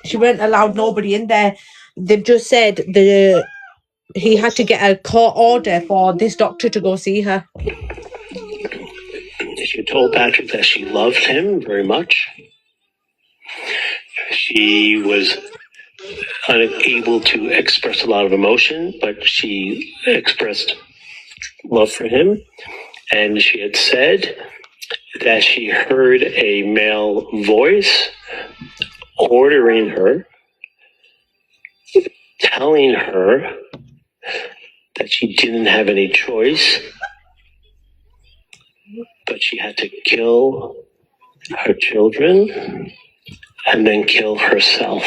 She weren't allowed nobody in there. They've just said he had to get a court order for this doctor to go see her. She told Patrick that she loved him very much. She was unable to express a lot of emotion, but she expressed love for him. And she had said that she heard a male voice ordering her, telling her that she didn't have any choice, but she had to kill her children and then kill herself.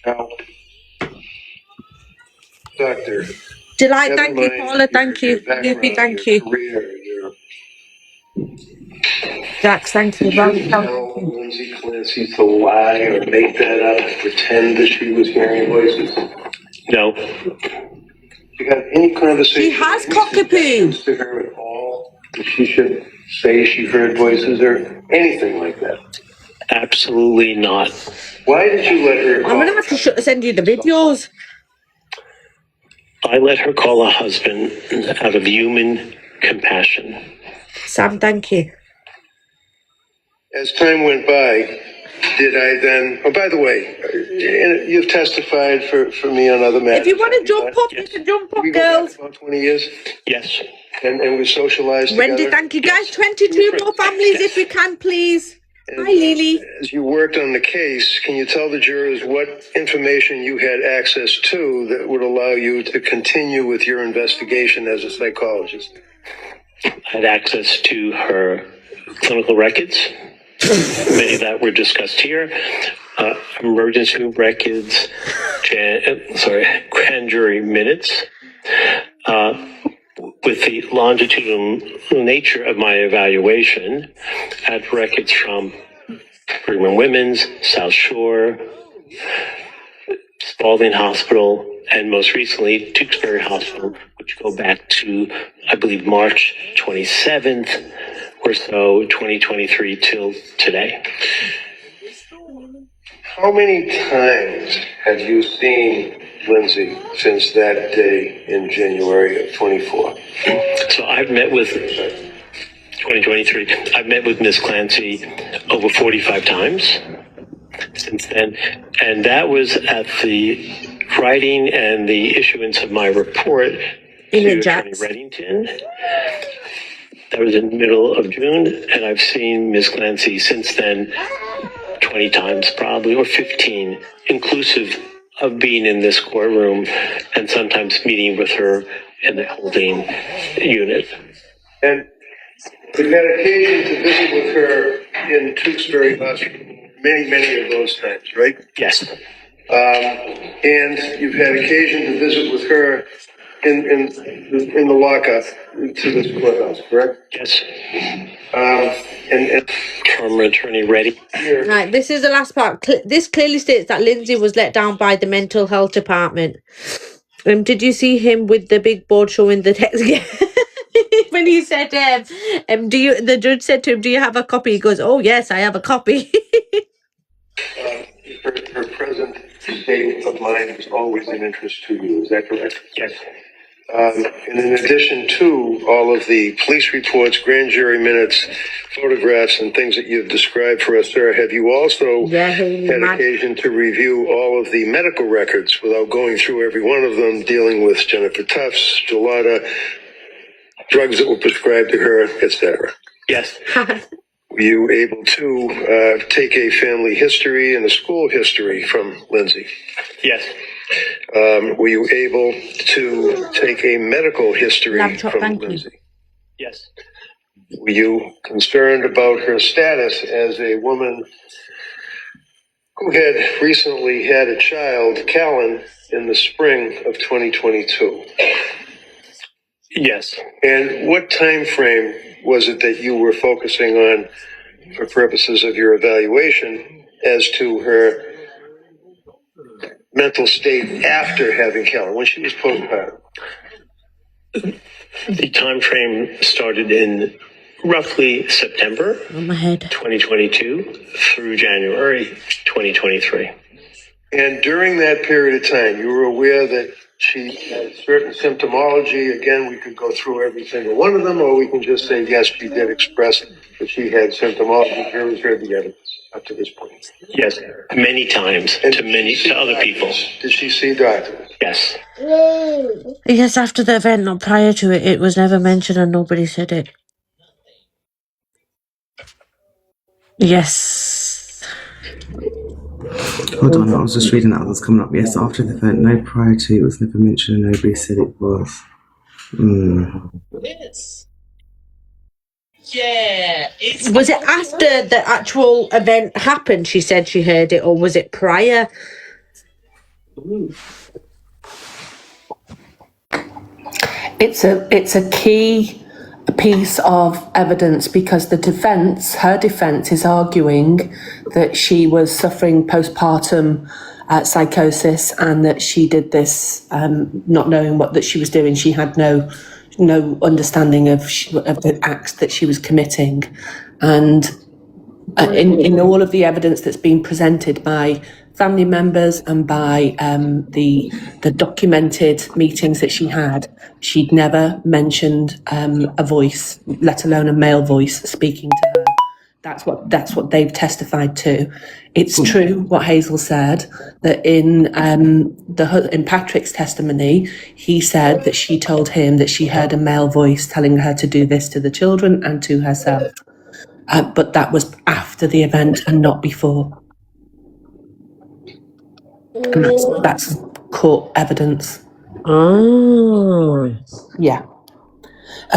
Now, Doctor. Thank you, Paula. Thank you. Lucy, thank you. Jax, thank you. Did you tell Lindsay Clancy to lie or make that up, pretend that she was hearing voices? No. You had any conversation? She has cockapoo. To her at all? That she should say she heard voices or anything like that? Absolutely not. Why did you let her? I'm gonna have to send you the videos. I let her call her husband out of human compassion. Sam, thank you. As time went by, did I then... Oh, by the way, you've testified for me on other matters. If you want to jump up, you can jump up, girls. About 20 years? Yes. And we socialized Wendy, together? thank you. Guys, 22 more families if we can, please. Hi, Lily. As you worked on the case, can you tell the jurors what information you had access to that would allow you to continue with your investigation as a psychologist? I had access to her clinical records. Many that were discussed here. Emergency records, grand jury minutes. With the longitudinal nature of my evaluation, I had records from Brigham and Women's, South Shore, Spalding Hospital, and most recently, Tewksbury Hospital, which go back to, I believe, March 27th or so, 2023 till today. How many times have you seen Lindsay since that day in January of 24? So I've met with 2023. I've met with Ms. Clancy over 45 times since then, and that was at the writing and the issuance of my report to Attorney Reddington. That was in the middle of June, and I've seen Ms. Clancy since then 20 times probably, or 15, inclusive of being in this courtroom and sometimes meeting with her in the holding unit. And you've had occasion to visit with her in Tewksbury Hospital many of those times, right? Yes. And you've had occasion to visit with her in the lockup to this courthouse, correct? Yes. And from Attorney Reddy. Right, this is the last part. This clearly states that Lindsay was let down by the mental health department. Did you see him with the big board showing the text? When he said, the judge said to him, do you have a copy? He goes, oh yes, I have a copy. her present state of mind is always an interest to you, is that correct? Yes. And in addition to all of the police reports, grand jury minutes, photographs, and things that you've described for us, sir, have you also had occasion to review all of the medical records without going through every one of them, dealing with Jennifer Tufts, Gelada, drugs that were prescribed to her, etc.? Yes. Were you able to take a family history and a school history from Lindsay? Yes. Were you able to take a medical history from Lindsay? Yes. Were you concerned about her status as a woman who had recently had a child, Callan, in the spring of 2022? Yes. And what time frame was it that you were focusing on for purposes of your evaluation as to her mental state after having Callan, when she was postpartum? The time frame started in roughly September on my head 2022 through January 2023. And during that period of time, you were aware that she had certain symptomology. Again, we could go through every single one of them, or we can just say, yes, she did express that she had symptomology. Here is her the evidence up to this point. Yes, many times, and to other people. Did she see doctors? Yes. Yes, after the event, not prior to it. It was never mentioned and nobody said it. Yes. Hold on, I was just reading that was coming up. Yes, after the event, no prior to, it was never mentioned and nobody said it was. Yes. Yeah. Was it after the actual event happened she said she heard it, or was it prior? It's a key piece of evidence because her defense is arguing that she was suffering postpartum psychosis and that she did this not knowing that she was doing. She had no understanding of the acts that she was committing, and in all of the evidence that's been presented by family members and by the documented meetings that she had, she'd never mentioned a voice, let alone a male voice speaking to her. That's what they've testified to. It's true what Hazel said, that in Patrick's testimony, he said that she told him that she heard a male voice telling her to do this to the children and to herself. But that was after the event and not before. And that's court evidence. Oh. Yeah.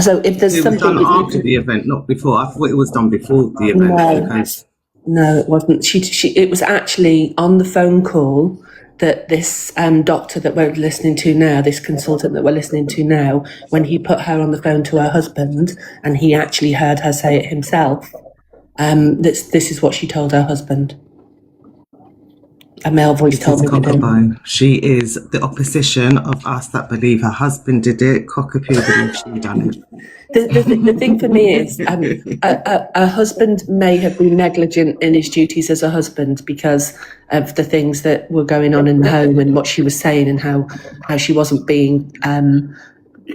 So if there's something done after the event, not before. I thought it was done before the event. No, it wasn't. It was actually on the phone call that this doctor that we're listening to now, this consultant that we're listening to now, when he put her on the phone to her husband and he actually heard her say it himself, this is what she told her husband. A male voice told me. She is the opposition of us that believe her husband did it. Cockapoo believes she done it. The thing for me is a husband may have been negligent in his duties as a husband because of the things that were going on in the home and what she was saying and how she wasn't being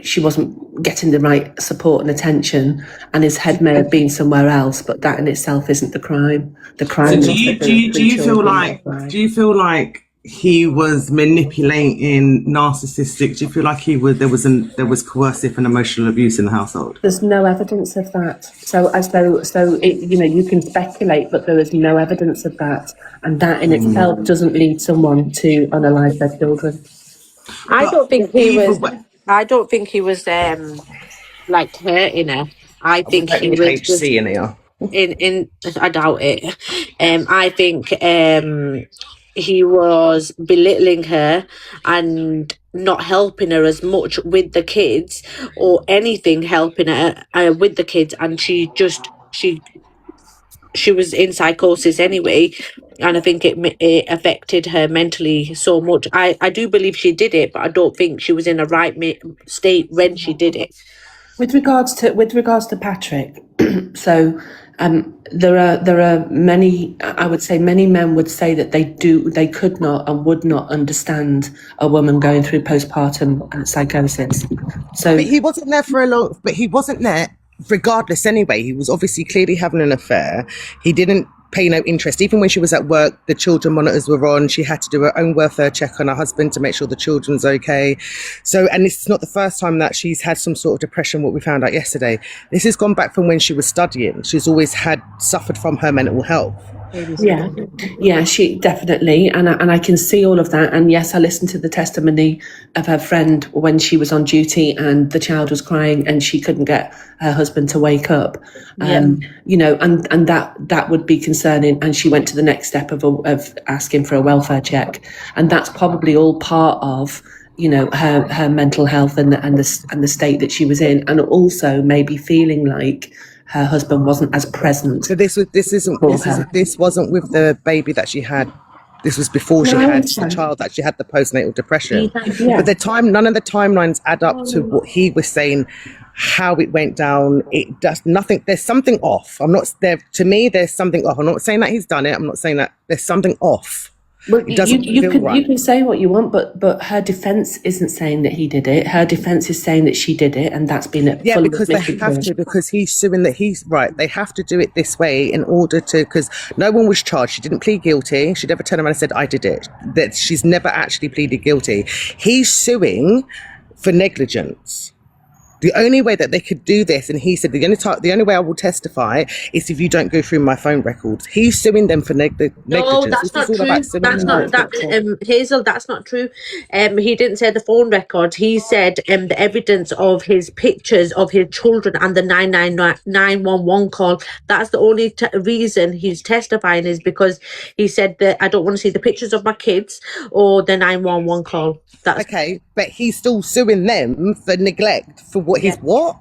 she wasn't getting the right support and attention, and his head may have been somewhere else, but that in itself isn't the crime. The crime. So do you feel like he was manipulating, narcissistic? Do you feel like there was coercive and emotional abuse in the household? There's no evidence of that. So you can speculate, but there is no evidence of that, and that in itself doesn't lead someone to unalive their children. I don't think he was like hurting her. I think he was just in I doubt it. I think he was belittling her and not helping her as much with the kids or anything helping her with the kids, and she was in psychosis anyway, and I think it affected her mentally so much. I do believe she did it, but I don't think she was in the right state when she did it. With regards to Patrick, so there are many. I would say many men would say that they could not and would not understand a woman going through postpartum psychosis. So but he wasn't there for a long. But he wasn't there regardless. Anyway, he was obviously clearly having an affair. He didn't pay no interest. Even when she was at work, the children monitors were on. She had to do her own welfare check on her husband to make sure the children's okay. So, and this is not the first time that she's had some sort of depression, what we found out yesterday. This has gone back from when she was studying. She's always suffered from her mental health. Yeah, she definitely, and I can see all of that. And yes, I listened to the testimony of her friend when she was on duty and the child was crying and she couldn't get her husband to wake up. And that would be concerning. And she went to the next step of asking for a welfare check, and that's probably all part of her mental health and the state that she was in, and also maybe feeling like her husband wasn't as present. So this wasn't with the baby that she had. This was before she had the child that she had the postnatal depression. Yeah. But none of the timelines add up to what he was saying how it went down. It does nothing. There's something off. I'm not there. To me, there's something off. I'm not saying that he's done it. I'm not saying that there's something off. Well, It doesn't feel right. you can say what you want, but her defence isn't saying that he did it. Her defence is saying that she did it, and that's been fully because they have to, because he's suing that he's right. They have to do it this way in order to, because no one was charged. She didn't plead guilty. She never turned around and said, I did it. That she's never actually pleaded guilty. He's suing for negligence. The only way that they could do this, and he said, the only way I will testify is if you don't go through my phone records. He's suing them for negligence. No, that's not true. That's not that, Hazel. That's not true. He didn't say the phone records. He said the evidence of his pictures of his children and the 911 call. That's the only reason he's testifying, is because he said that I don't want to see the pictures of my kids or the 911 call. That's okay, but he's still suing them for neglect for what he's what?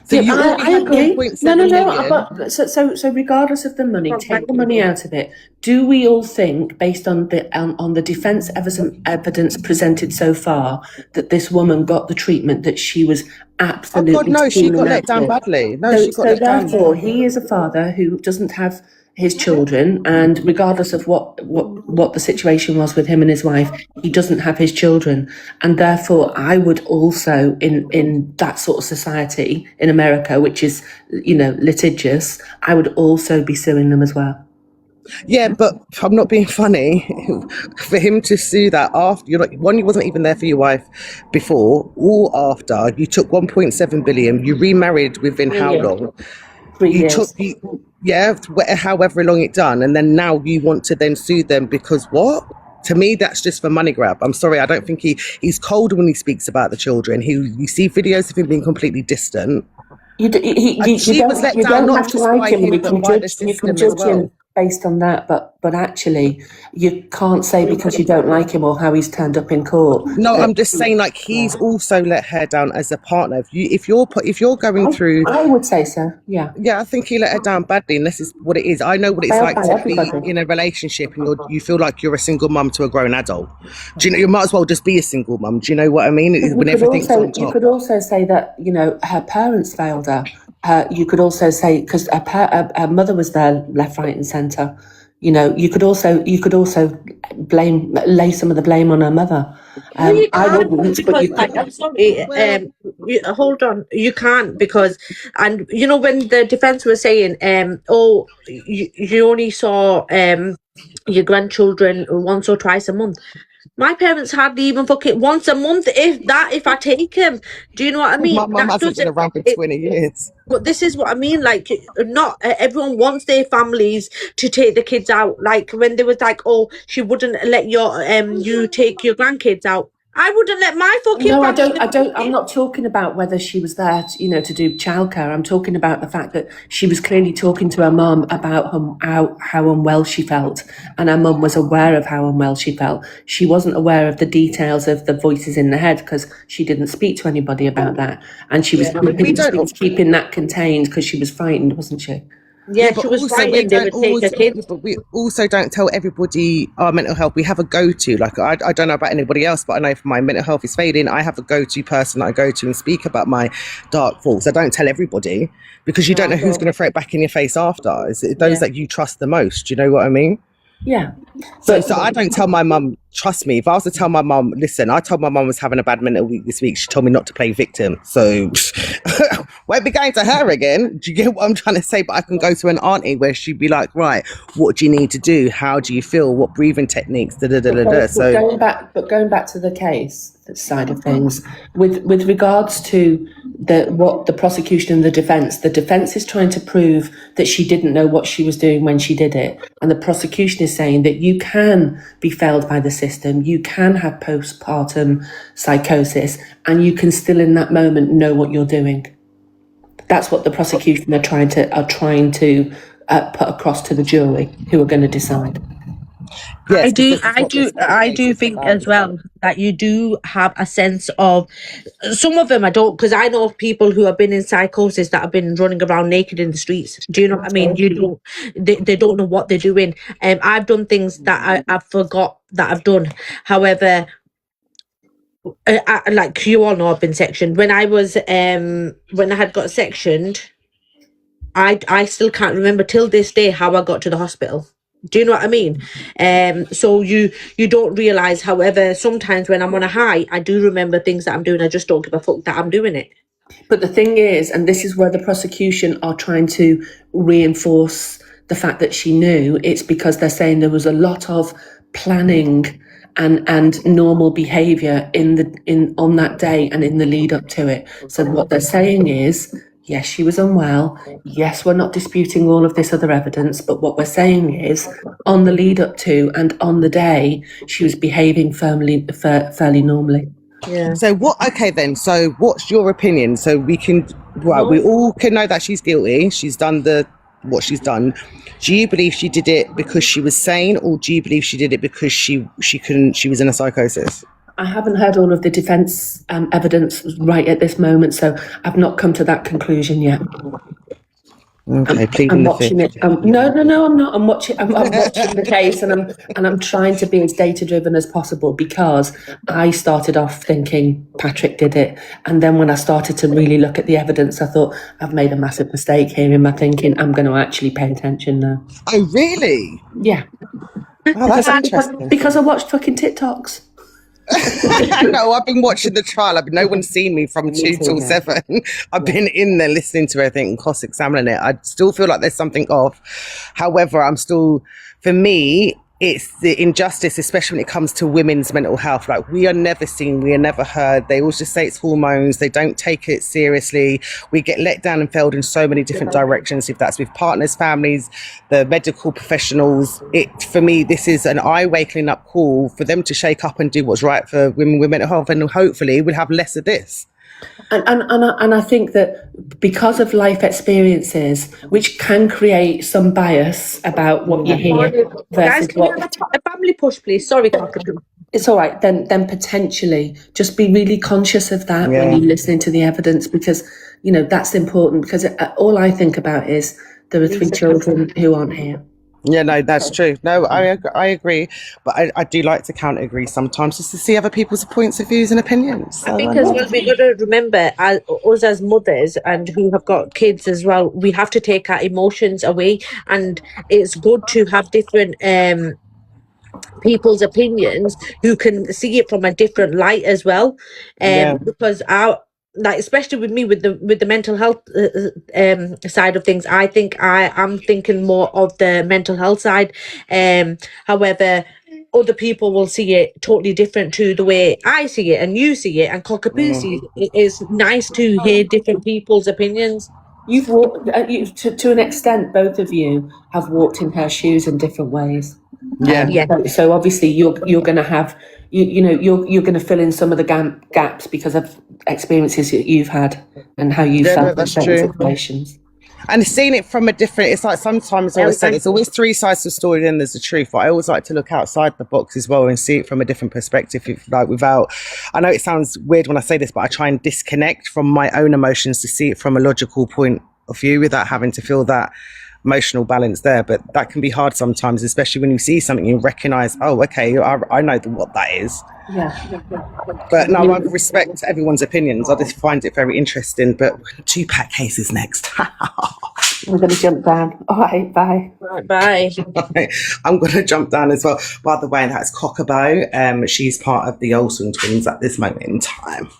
So I agree. No. But so regardless of the money, take the money out of it. Do we all think, based on the defence evidence presented so far, that this woman got the treatment that she was absolutely? Oh God, no, she got let down badly. No, she got let down. So therefore, he is a father who doesn't have his children, and regardless of what the situation was with him and his wife, he doesn't have his children, and therefore I would also, in that sort of society in America, which is litigious, I would also be suing them as well. Yeah, but I'm not being funny. For him to sue that after you wasn't even there for your wife before or after, you took 1.7 billion, you remarried within how long? 3 years. However long it done, and then now you want to then sue them because what? To me, that's just for money grab. I'm sorry, I don't think he's cold when he speaks about the children. You see videos of him being completely distant. You don't have to like him. You can judge him based on that, but actually, you can't say because you don't like him or how he's turned up in court. No, I'm just saying, like, he's also let her down as a partner. If you're going through, I would say so. Yeah. Yeah, I think he let her down badly, and this is what it is. I know what it's like to be in a relationship and you feel like you're a single mum to a grown adult. Do you know? You might as well just be a single mum. Do you know what I mean? When everything's on top. You could also say that her parents failed her. You could also say, because her mother was there, left, right, and centre. You could also lay some of the blame on her mother. I wouldn't, but you could. I'm sorry. Hold on. You can't because, and when the defence was saying, you only saw your grandchildren once or twice a month. My parents hardly even fucking once a month, if I take him. Do you know what I mean? My mum hasn't been around for 20 years. But this is what I mean. Like, not everyone wants their families to take the kids out. Like when there was like, oh, she wouldn't let you take your grandkids out. I wouldn't let my fucking. No, I don't. I'm not talking about whether she was there, to do childcare. I'm talking about the fact that she was clearly talking to her mum about how unwell she felt, and her mum was aware of how unwell she felt. She wasn't aware of the details of the voices in the head because she didn't speak to anybody about that, and she was keeping that contained because she was frightened, wasn't she? Yeah, she was frightened they would take her kids. But we also don't tell everybody our mental health. We have a go-to. Like, I don't know about anybody else, but I know if my mental health is failing, I have a go-to person that I go to and speak about my dark thoughts. I don't tell everybody because you don't know who's going to throw it back in your face after. It's those that you trust the most. Do you know what I mean? Yeah. So I don't tell my mum, trust me, if I was to tell my mum, listen, I told my mum was having a bad mental week this week. She told me not to play victim. So won't be going to her again. Do you get what I'm trying to say? But I can go to an auntie where she'd be like, right, what do you need to do? How do you feel? What breathing techniques? So going back to the case side of things, with regards to what the prosecution and the defense is trying to prove that she didn't know what she was doing when she did it, and the prosecution is saying that you can be failed by the system, you can have postpartum psychosis, and you can still in that moment know what you're doing. That's what the prosecution are trying to put across to the jury who are going to decide. Yes, I do think as well that you do have a sense of, some of them I don't, because I know of people who have been in psychosis that have been running around naked in the streets. Do you know what I mean? They don't know what they're doing. I've done things that I forgot that I've done. However, like you all know, I've been sectioned. When I was when I had got sectioned, I still can't remember till this day how I got to the hospital. Do you know what I mean? So you don't realize. However, sometimes when I'm on a high, I do remember things that I'm doing. I just don't give a fuck that I'm doing it. But the thing is, and this is where the prosecution are trying to reinforce the fact that she knew, it's because they're saying there was a lot of planning and normal behaviour on that day and in the lead up to it. So what they're saying is, yes, she was unwell. Yes, we're not disputing all of this other evidence, but what we're saying is, on the lead up to and on the day, she was behaving fairly normally. Yeah. So what? Okay, then. So what's your opinion? So we can, well, we all can know that she's guilty. She's done what she's done. Do you believe she did it because she was sane, or do you believe she did it because she was in a psychosis? I haven't heard all of the defence evidence right at this moment, so I've not come to that conclusion yet. Okay, I'm watching it. No, I'm not. I'm watching the case, and I'm trying to be as data driven as possible, because I started off thinking Patrick did it, and then when I started to really look at the evidence, I thought I've made a massive mistake here in my thinking. I'm going to actually pay attention now. Oh, really? Yeah. Oh, that's interesting. Because I watched fucking TikToks. No, I've been watching the trial. No one's seen me from 2 till 7. I've been in there listening to everything and cross-examining it. I still feel like there's something off. However, for me, it's the injustice, especially when it comes to women's mental health. Like, we are never seen, we are never heard. They always just say it's hormones. They don't take it seriously. We get let down and failed in so many different directions, if that's with partners, families, the medical professionals. For me, this is an eye-waking up call for them to shake up and do what's right for women with mental health, and hopefully we'll have less of this. And I think that because of life experiences, which can create some bias about what you hear Guys, can we have a family push, please? Sorry, Cockatoo. It's all right. Then potentially just be really conscious of that when you're listening to the evidence, because that's important. Because all I think about is there are 3 children who aren't here. Yeah, no, that's true. No, I agree, but I do like to counter agree sometimes, just to see other people's points of views and opinions. So, I think as well, we've got to remember, us as mothers and who have got kids as well, we have to take our emotions away, and it's good to have different people's opinions who can see it from a different light as well, because especially with me with the mental health side of things, I think I'm thinking more of the mental health side. However, other people will see it totally different to the way I see it and you see it and Cockapoo sees it. It's nice to hear different people's opinions. You've walked to an extent. Both of you have walked in her shoes in different ways. So obviously you're going to have you're going to fill in some of the gaps because of experiences that you've had and how you felt in certain situations. And seeing it from a different, it's like sometimes I always say there's always 3 sides to the story, then there's the truth. But I always like to look outside the box as well and see it from a different perspective. I know it sounds weird when I say this, but I try and disconnect from my own emotions to see it from a logical point of view without having to feel that emotional balance there. But that can be hard sometimes, especially when you see something, you recognize, oh, okay, I know what that is. Yeah. But no, I respect everyone's opinions. I just find it very interesting. But 2-pack cases next. I'm going to jump down. All right, bye. Right, bye. I'm going to jump down as well. By the way, that's Cockabo. She's part of the Olsen twins at this moment in time.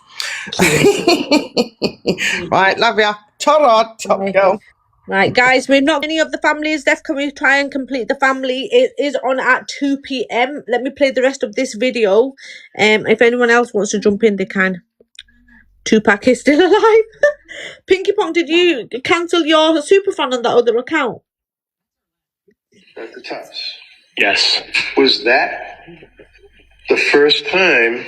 Right, love ya. Ta-ra, Top Girl. Right, guys, we're not any of the families left. Can we try and complete the family? It is on at 2 p.m. Let me play the rest of this video. If anyone else wants to jump in, they can. 2-pack is still alive. Pinky Pong, did you cancel your superfan on that other account? At the Tufts. Yes. Was that the first time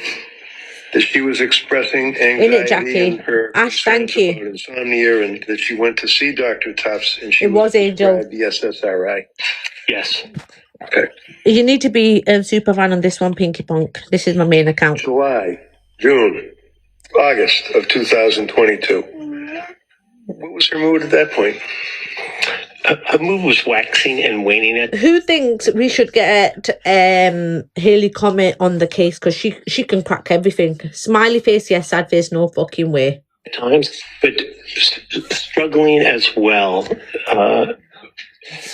that she was expressing anxiety and her Ash, thank you. about insomnia, and that she went to see Dr. Tufts and she was Angel. The SSRI? Yes. Okay. You need to be super fan on this one, Pinky Punk. This is my main account. July, June, August of 2022. What was her mood at that point? her mood was waxing and waning. Who thinks we should get Haley Comet on the case, because she can crack everything? Smiley face, yes. Sad face, no fucking way. At times, but struggling as well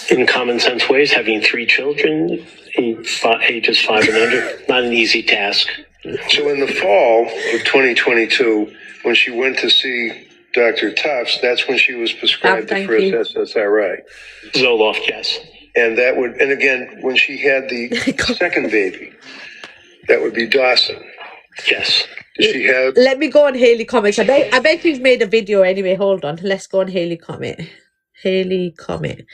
in common sense ways. Having 3 children, ages 5 and under, not an easy task. So in the fall of 2022, when she went to see Dr. Tufts, that's when she was prescribed the first SSRI. Zoloft, yes. And that would, and again, when she had the second baby, that would be Dawson. Yes. Did she have? Let me go on Haley Comet. I bet you've made a video anyway. Hold on. Let's go on Haley Comet. Haley Comet.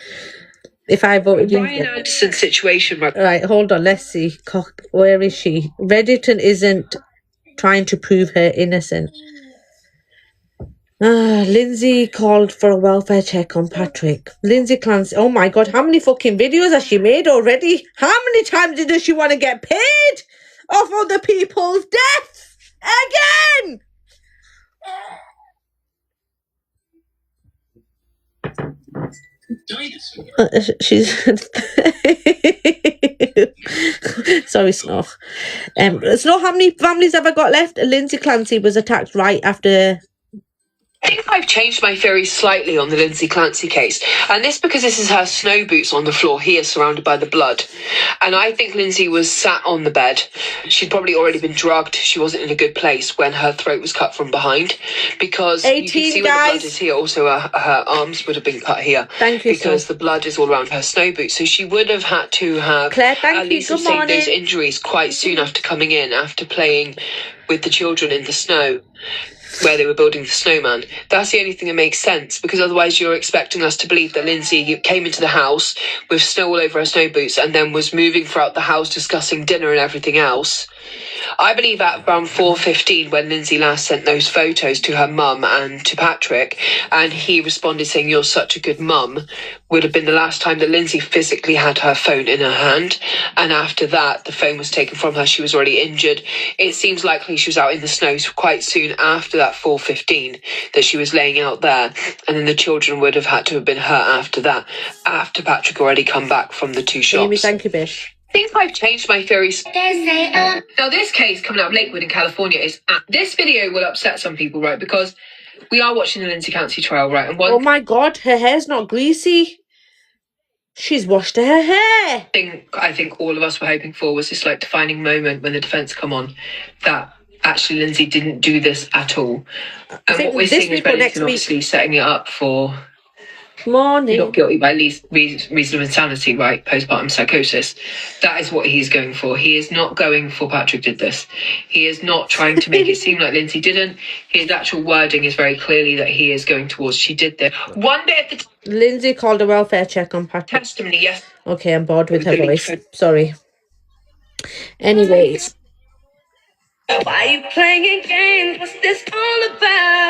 If I voted Brian Anderson's situation. Right, hold on. Let's see. Where is she? Reddington isn't trying to prove her innocent. Lindsay called for a welfare check on Patrick. Lindsay Clancy. Oh my God, how many fucking videos has she made already? How many times does she want to get paid off other people's deaths? Again! She's sorry, Snow. Snow, how many families have I got left? Lindsay Clancy was attacked right after. I think I've changed my theory slightly on the Lindsay Clancy case, and this because this is her snow boots on the floor here surrounded by the blood, and I think Lindsay was sat on the bed. She'd probably already been drugged. She wasn't in a good place when her throat was cut from behind, because 18, you can see where the blood is here. Also her arms would have been cut here. Thank you, because the blood is all around her snow boots, so she would have had to have Claire, at least sustained those injuries quite soon after coming in, after playing with the children in the snow where they were building the snowman. That's the only thing that makes sense, because otherwise you're expecting us to believe that Lindsay came into the house with snow all over her snow boots and then was moving throughout the house discussing dinner and everything else. I believe at around 4:15, when Lindsay last sent those photos to her mum and to Patrick, and he responded saying, "You're such a good mum," would have been the last time that Lindsay physically had her phone in her hand. And after that, the phone was taken from her. She was already injured. It seems likely she was out in the snow quite soon after that 4:15 that she was laying out there. And then the children would have had to have been hurt after that, after Patrick already come back from the 2 shops. Amy, thank you, Bish. I think I've changed my theories. Now, this case coming out of Lakewood in California is... this video will upset some people, right? Because we are watching the Lindsay Clancy trial, right? And oh my God, her hair's not greasy. She's washed her hair. I think all of us were hoping for was this like defining moment when the defence come on that actually Lindsay didn't do this at all. And what we're seeing is Reddington obviously setting it up for... Morning. Not guilty by least reason of insanity, right? Postpartum psychosis. That is what he's going for. He is not going for Patrick did this. He is not trying to make it seem like Lindsay didn't. His actual wording is very clearly that he is going towards she did this. One day at the Lindsay called a welfare check on Patrick. Testimony, yes. Okay, I'm bored with her voice. Sorry. Anyways. Why are you playing games? What's this all about?